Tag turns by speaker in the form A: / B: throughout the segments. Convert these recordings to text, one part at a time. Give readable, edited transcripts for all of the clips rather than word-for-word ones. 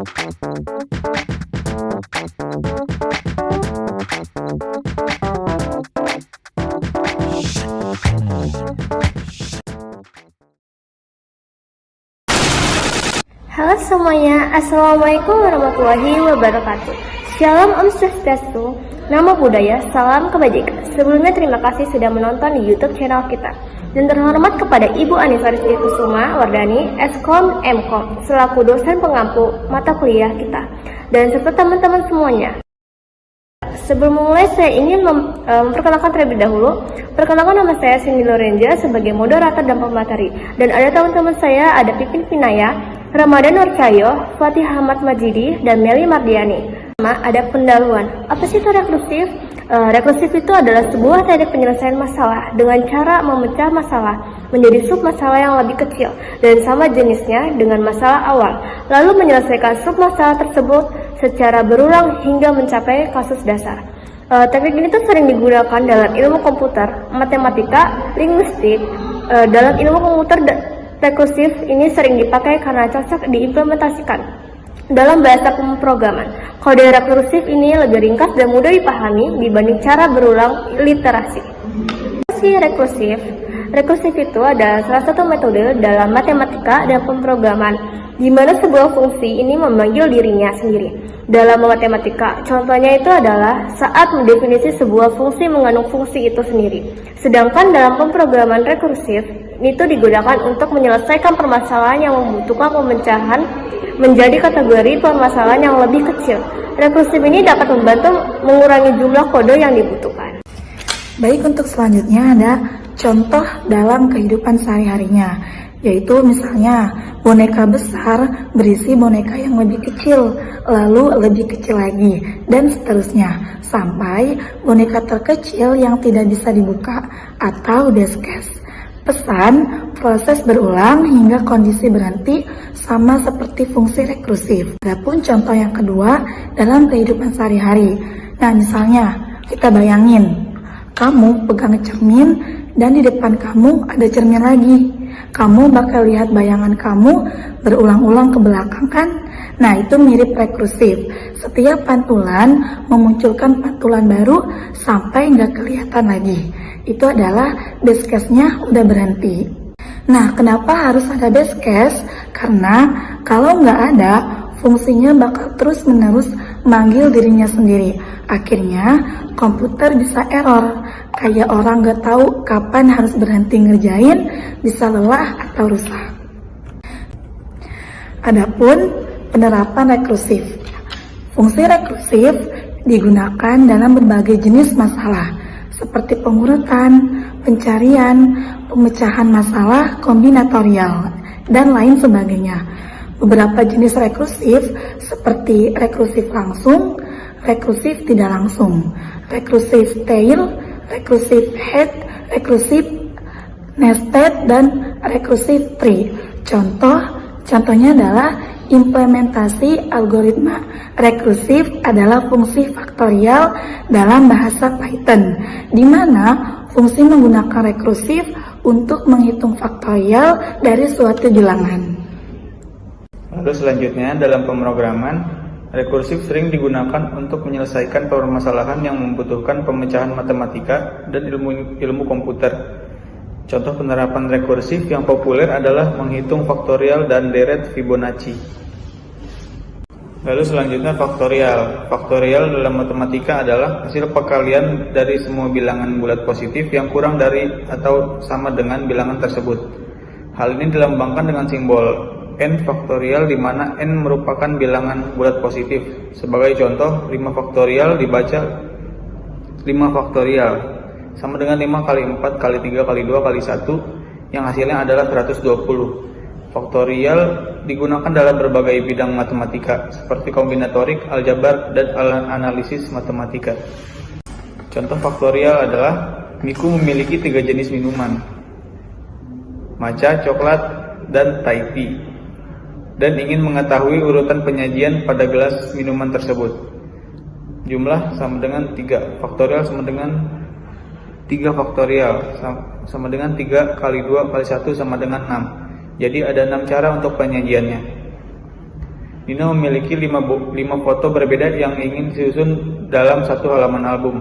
A: Halo semuanya, Assalamualaikum warahmatullahi wabarakatuh. Shalom Om Swastiastu, Namo Buddhaya, Salam Kebajikan. Sebelumnya terima kasih sudah menonton di YouTube channel kita. Dan terhormat kepada Ibu Anifarsiti Kusuma Wardani, Eskom Mkom, selaku dosen pengampu mata kuliah kita. Dan serta teman-teman semuanya. Sebelum mulai saya ingin memperkenalkan terlebih dahulu. Perkenalkan, nama saya Cindy Lorenza sebagai moderator dan pemateri. Dan ada teman-teman saya, ada Pipin Pinaya, Ramadan Nurcahyo, Fatih Ahmad Majidi, dan Meli Mardiani. Ada pendahuluan. Apa sih itu rekursif? Rekursif itu adalah sebuah teknik penyelesaian masalah dengan cara memecah masalah menjadi sub masalah yang lebih kecil dan sama jenisnya dengan masalah awal, lalu menyelesaikan sub masalah tersebut secara berulang hingga mencapai kasus dasar. Teknik ini tuh sering digunakan dalam ilmu komputer, matematika, linguistik. Dalam ilmu komputer, rekursif ini sering dipakai karena cocok diimplementasikan dalam bahasa pemrograman. Kode rekursif ini lebih ringkas dan mudah dipahami dibanding cara berulang literasi. Rekursif itu adalah salah satu metode dalam matematika dan pemrograman di mana sebuah fungsi ini memanggil dirinya sendiri. Dalam matematika, contohnya itu adalah saat mendefinisi sebuah fungsi mengandung fungsi itu sendiri. Sedangkan dalam pemrograman rekursif, itu digunakan untuk menyelesaikan permasalahan yang membutuhkan pemecahan menjadi kategori permasalahan yang lebih kecil. Rekursif ini dapat membantu mengurangi jumlah kode yang dibutuhkan.
B: Baik, untuk selanjutnya ada contoh dalam kehidupan sehari-harinya, yaitu misalnya boneka besar berisi boneka yang lebih kecil, lalu lebih kecil lagi, dan seterusnya, sampai boneka terkecil yang tidak bisa dibuka atau diskes. Pesan, proses berulang hingga kondisi berhenti sama seperti fungsi rekursif. Adapun contoh yang kedua dalam kehidupan sehari-hari. Nah, misalnya kita bayangin, kamu pegang cermin dan di depan kamu ada cermin lagi. Kamu bakal lihat bayangan kamu berulang-ulang ke belakang kan? Nah, itu mirip rekursif. Setiap pantulan memunculkan pantulan baru sampai nggak kelihatan lagi. Itu adalah base case-nya udah berhenti. Nah, kenapa harus ada base case? Karena kalau nggak ada, fungsinya bakal terus-menerus manggil dirinya sendiri. Akhirnya komputer bisa error, kayak orang nggak tahu kapan harus berhenti ngerjain, bisa lelah atau rusak. Adapun penerapan rekursif. Fungsi rekursif digunakan dalam berbagai jenis masalah, seperti pengurutan, pencarian, pemecahan masalah kombinatorial, dan lain sebagainya. Beberapa jenis rekursif seperti rekursif langsung, rekursif tidak langsung, rekursif tail, rekursif head, rekursif nested, dan rekursif tree. Contohnya adalah implementasi algoritma. Rekursif adalah fungsi faktorial dalam bahasa Python, di mana fungsi menggunakan rekursif untuk menghitung faktorial dari suatu bilangan.
C: Lalu selanjutnya, dalam pemrograman, rekursif sering digunakan untuk menyelesaikan permasalahan yang membutuhkan pemecahan matematika dan ilmu komputer. Contoh penerapan rekursif yang populer adalah menghitung faktorial dan deret Fibonacci. Lalu selanjutnya faktorial. Faktorial dalam matematika adalah hasil perkalian dari semua bilangan bulat positif yang kurang dari atau sama dengan bilangan tersebut. Hal ini dilambangkan dengan simbol n faktorial, di mana n merupakan bilangan bulat positif. Sebagai contoh, 5 faktorial dibaca 5 faktorial sama dengan 5 kali 4 kali 3 kali 2 kali 1 yang hasilnya adalah 120. Faktorial digunakan dalam berbagai bidang matematika seperti kombinatorik, aljabar, dan analisis matematika. Contoh faktorial adalah Miku memiliki 3 jenis minuman, matcha, coklat, dan Thai tea, dan ingin mengetahui urutan penyajian pada gelas minuman tersebut. Jumlah sama dengan 3, faktorial sama dengan 3 faktorial sama dengan 3 kali 2 kali 1 sama dengan 6. Jadi ada 6 cara untuk penyajiannya. Nino memiliki 5 foto berbeda yang ingin disusun dalam satu halaman album.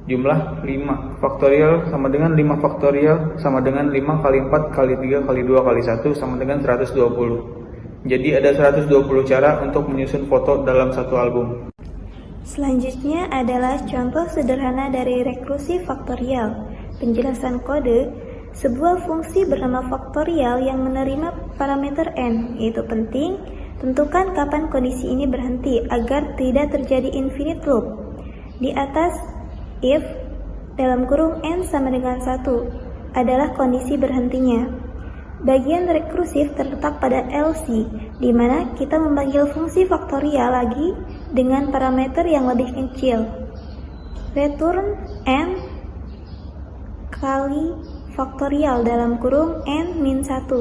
C: Jumlah 5 faktorial sama dengan 5 faktorial sama dengan 5 kali 4 kali 3 kali 2 kali 1 sama dengan 120. Jadi ada 120 cara untuk menyusun foto dalam satu album.
D: Selanjutnya adalah contoh sederhana dari rekursi faktorial. Penjelasan kode, sebuah fungsi bernama faktorial yang menerima parameter n, yaitu penting. Tentukan kapan kondisi ini berhenti agar tidak terjadi infinite loop. Di atas, if dalam kurung n sama dengan 1 adalah kondisi berhentinya. Bagian rekursif terletak pada else, di mana kita memanggil fungsi faktorial lagi dengan parameter yang lebih kecil. Return n kali faktorial dalam kurung n-1.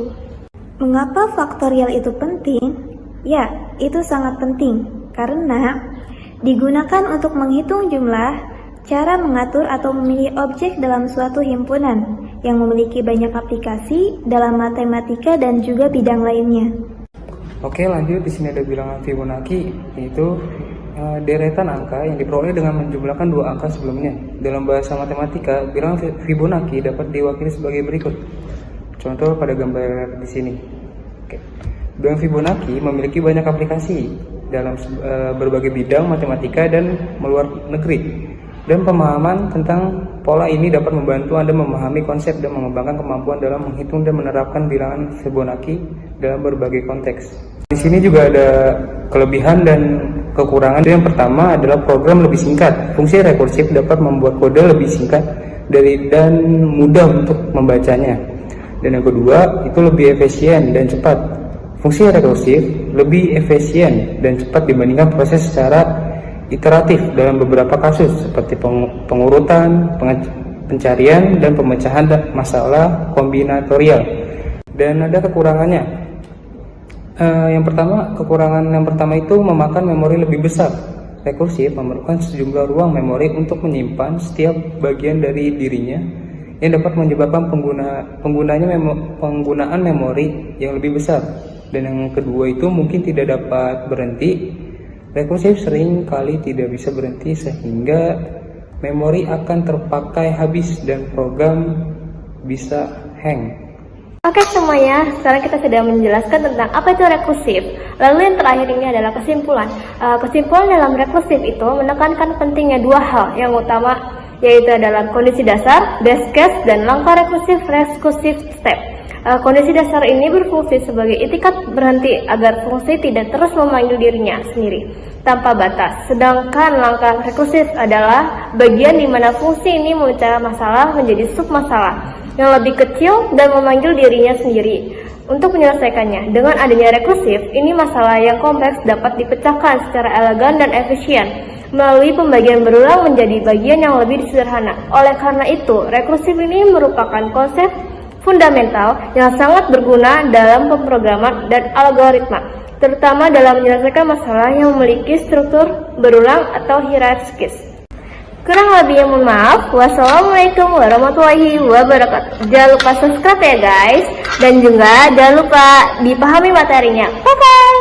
D: Mengapa faktorial itu penting? Ya, itu sangat penting karena digunakan untuk menghitung jumlah, cara mengatur atau memilih objek dalam suatu himpunan yang memiliki banyak aplikasi dalam matematika dan juga bidang lainnya.
E: Oke, lanjut. Di sini ada bilangan Fibonacci, yaitu deretan angka yang diperoleh dengan menjumlahkan 2 angka sebelumnya. Dalam bahasa matematika, bilangan Fibonacci dapat diwakili sebagai berikut. Contoh pada gambar di sini. Oke. Bilangan Fibonacci memiliki banyak aplikasi dalam berbagai bidang matematika dan meluar negeri. Dan pemahaman tentang pola ini dapat membantu Anda memahami konsep dan mengembangkan kemampuan dalam menghitung dan menerapkan bilangan Fibonacci dalam berbagai konteks. Di sini juga ada kelebihan dan kekurangan. Yang pertama adalah program lebih singkat. Fungsi rekursif dapat membuat kode lebih singkat dan mudah untuk membacanya. Dan yang kedua, itu lebih efisien dan cepat. Fungsi rekursif lebih efisien dan cepat dibandingkan proses secara iteratif dalam beberapa kasus seperti pengurutan, pencarian, dan pemecahan masalah kombinatorial. Dan ada kekurangannya. Kekurangan yang pertama itu memakan memori lebih besar. Rekursif memerlukan sejumlah ruang memori untuk menyimpan setiap bagian dari dirinya yang dapat menyebabkan penggunaan memori yang lebih besar. Dan yang kedua itu mungkin tidak dapat berhenti. Rekursif sering kali tidak bisa berhenti sehingga memori akan terpakai habis dan program bisa hang.
A: Oke semuanya, sekarang kita sudah menjelaskan tentang apa itu rekursif. Lalu yang terakhir ini adalah kesimpulan. Kesimpulan dalam rekursif itu menekankan pentingnya 2 hal yang utama, yaitu adalah kondisi dasar, base case, dan langkah rekursif step. Kondisi dasar ini berfungsi sebagai itikat berhenti agar fungsi tidak terus memanggil dirinya sendiri tanpa batas. Sedangkan langkah rekursif adalah bagian di mana fungsi ini memecah masalah menjadi submasalah yang lebih kecil dan memanggil dirinya sendiri untuk menyelesaikannya. Dengan adanya rekursif, ini masalah yang kompleks dapat dipecahkan secara elegan dan efisien melalui pembagian berulang menjadi bagian yang lebih sederhana. Oleh karena itu, rekursif ini merupakan konsep fundamental yang sangat berguna dalam pemrograman dan algoritma, terutama dalam menyelesaikan masalah yang memiliki struktur berulang atau hierarkis. Kurang lebihnya mohon maaf. Wassalamualaikum warahmatullahi wabarakatuh. Jangan lupa subscribe ya guys, dan juga jangan lupa dipahami materinya. Bye bye.